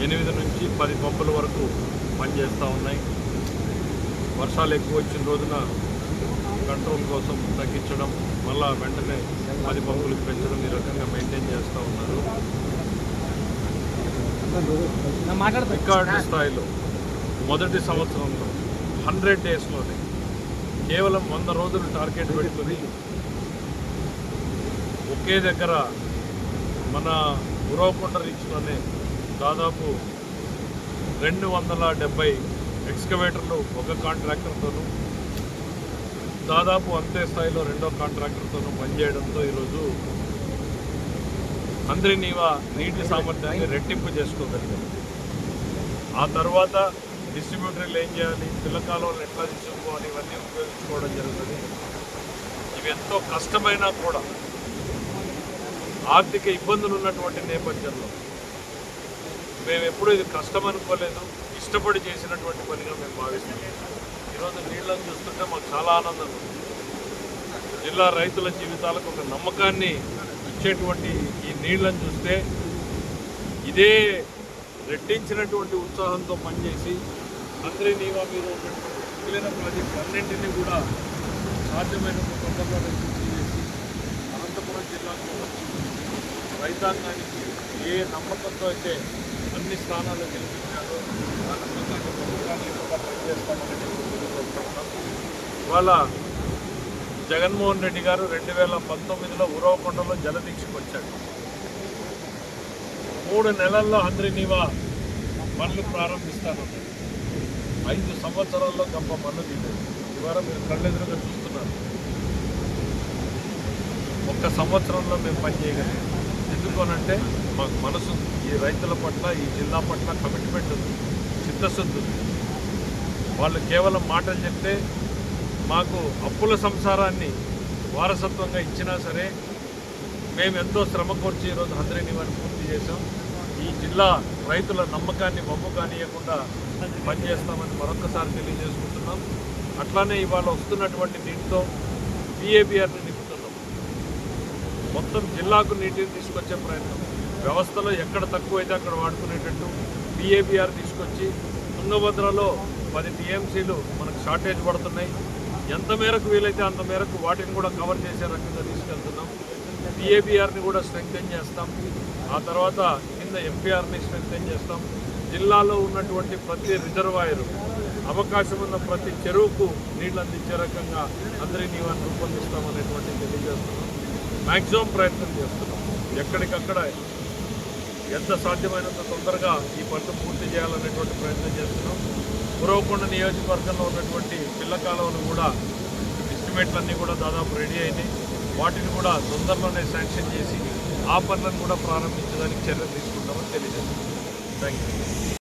8 నుంచి 10 పంపుల వరకు పనిచేస్తూ ఉన్నాయి. వర్షాలు ఎక్కువ వచ్చిన రోజున కంట్రోల్ కోసం తగ్గించడం, మళ్ళా వెంటనే 10 పంపులకు పెంచడం, ఈ రకంగా మెయింటైన్ చేస్తూ ఉన్నారు. రికార్డు స్థాయిలో మొదటి సంవత్సరంలో 100 డేస్లోనే కేవలం 100 రోజులు టార్గెట్ పెట్టుకుని ఒకే దగ్గర మన ఉరవకొండ రీచ్లోనే దాదాపు 270 ఎక్స్కవేటర్లు ఒక కాంట్రాక్టర్తోనూ, దాదాపు అంతే స్థాయిలో రెండో కాంట్రాక్టర్తోనూ పనిచేయడంతో ఈరోజు హంద్రీనీవా నీటి సామర్థ్యాన్ని రెట్టింపు చేసుకోగలిగారు. ఆ తర్వాత డిస్ట్రిబ్యూటర్లు ఏం చేయాలి, పిల్ల కాలువలను ఎట్లా తీసుకోవాలి, ఇవన్నీ ఉపయోగించుకోవడం జరుగుతుంది. ఇవి ఎంతో కష్టమైనా కూడా ఆర్థిక ఇబ్బందులు ఉన్నటువంటి నేపథ్యంలో మేము ఎప్పుడూ ఇది కష్టం అనుకోలేదు, ఇష్టపడి చేసినటువంటి పనిగా మేము భావిస్తున్నాం. ఈరోజు నీళ్ళని చూస్తుంటే మాకు చాలా ఆనందం ఉంది. జిల్లా రైతుల జీవితాలకు ఒక నమ్మకాన్ని ఇచ్చేటువంటి ఈ నీళ్ళని చూస్తే ఇదే రెట్టించినటువంటి ఉత్సాహంతో పనిచేసి హంద్రీనీవా మీద ఉన్నటువంటి మిగిలిన ప్రాజెక్టు అన్నింటినీ కూడా సాధ్యమైనంత తొందరగా పూర్తి చేసి అనంతపురం జిల్లాకు రైతాంగానికి ఏ నమ్మకంతో అయితే అన్ని స్థానాలు గెలిపించారో ఆ నమ్మకాన్ని కూడా పనిచేస్తామని తెలియజేస్తున్నాం. ఇవాళ జగన్మోహన్ రెడ్డి గారు 2019లో ఉరవకొండలో జలదీక్షకు వచ్చాడు. 3 నెలల్లో హంద్రీనీవా పనులు ప్రారంభిస్తానన్నారు. 5 సంవత్సరాల్లో గొప్ప పనులు దిగారు. ఇవాళ మీరు కళ్ళెదురుగా చూస్తున్నారు. 1 సంవత్సరంలో మేము పని చేయగలిగాం. ఎందుకోనంటే మాకు మనసు ఈ రైతుల పట్ల, ఈ జిల్లా పట్ల కమిట్మెంట్ ఉంది, చిత్తశుద్ధి ఉంది. వాళ్ళు కేవలం మాటలు చెప్తే మాకు అప్పుల సంసారాన్ని వారసత్వంగా ఇచ్చినా సరే మేము ఎంతో శ్రమ కోర్చి ఈరోజు హంద్రీనీవాని పూర్తి చేసాం. ఈ జిల్లా రైతుల నమ్మకాన్ని వమ్ము కానియకుండా పనిచేస్తామని మరొకసారి తెలియజేసుకుంటున్నాం. అట్లానే ఇవాళ వస్తున్నటువంటి నీటితో పిఏబిఆర్ని నింపుతున్నాం. మొత్తం జిల్లాకు నీటిని తీసుకొచ్చే ప్రయత్నం, వ్యవస్థలో ఎక్కడ తక్కువైతే అక్కడ వాడుకునేటట్టు పిఏబిఆర్ తీసుకొచ్చి తుంగభద్రలో 10 టీఎంసీలు మనకు షార్టేజ్ పడుతున్నాయి. ఎంత మేరకు వీలైతే అంత మేరకు వాటిని కూడా కవర్ చేసే రకంగా తీసుకెళ్తున్నాం. పిఏబిఆర్ని కూడా స్ట్రెంగ్తెన్ చేస్తాం. ఆ తర్వాత కింద ఎంపీఆర్ని స్ట్రెంగ్తెన్ చేస్తాం. జిల్లాలో ఉన్నటువంటి ప్రతి రిజర్వాయరు, అవకాశం ఉన్న ప్రతి చెరువుకు నీళ్ళు అందించే రకంగా హంద్రీనీవాని రూపొందిస్తామనేటువంటి తెలియజేస్తున్నాం. మ్యాక్సిమం ప్రయత్నం చేస్తున్నాం. ఎక్కడికక్కడ ఎంత సాధ్యమైనంత తొందరగా ఈ పనులు పూర్తి చేయాలనేటువంటి ప్రయత్నం చేస్తున్నాం. ఉరవకొండ నియోజకవర్గంలో ఉన్నటువంటి పిల్ల కాలువలు కూడా ఎస్టిమేట్లన్నీ కూడా దాదాపు రెడీ అయినాయి. వాటిని కూడా తొందరలోనే శాంక్షన్ చేసి ఆ పనులను కూడా ప్రారంభించడానికి చర్యలు తీసుకుంటామని తెలియజేస్తున్నాం. Thank you.